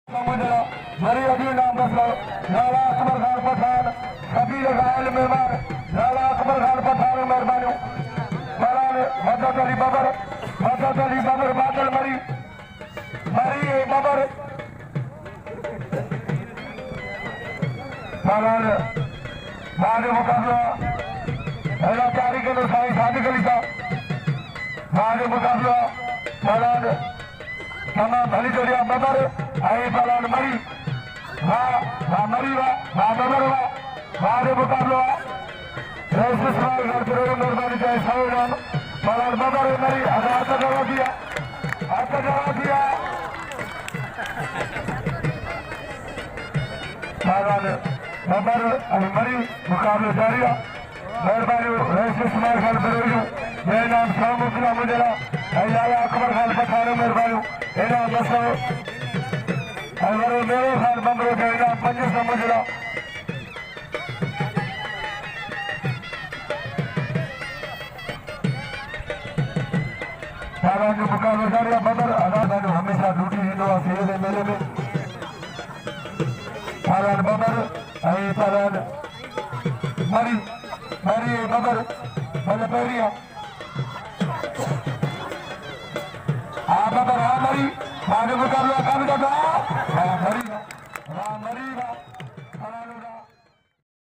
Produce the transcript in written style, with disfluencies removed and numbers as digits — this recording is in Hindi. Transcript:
मरी अभी नाम बसलो लाला अकबर खान पठान सभी लगायल मेहमान लाला अकबर खान पठान मेहरबानी मौलाना हजरत अली बबर बादल मरी बबर मौलाना बाद मुकाबला पहला तारीख को साई शादी करी था बाद मुकाबला मौलाना तमाम भली जोड़िया बबर आई पलान मरी मरी बबर बाद मुकाबला मेहरबानी चाहे सौ नाम पलान बबर मरी हाथ जवाब दिया बबर मरी मुकाबला जारी मेहरबानी इस्माइल खान बरोजू मेरा नाम सौ मुकला मुजरा लाला अकबर खान पठान मेहरबानी इनाम बसो मेरे खान बमरो के इनाम 500 मुजरा जो मुकाबला जारी बबर अदा हमेशा ड्यूटी ईंदो आहे सीधे मेले में पारान बबर पारान मरी बबर भले पहिरिया बबर मरी बाद मुकाबला कम मरी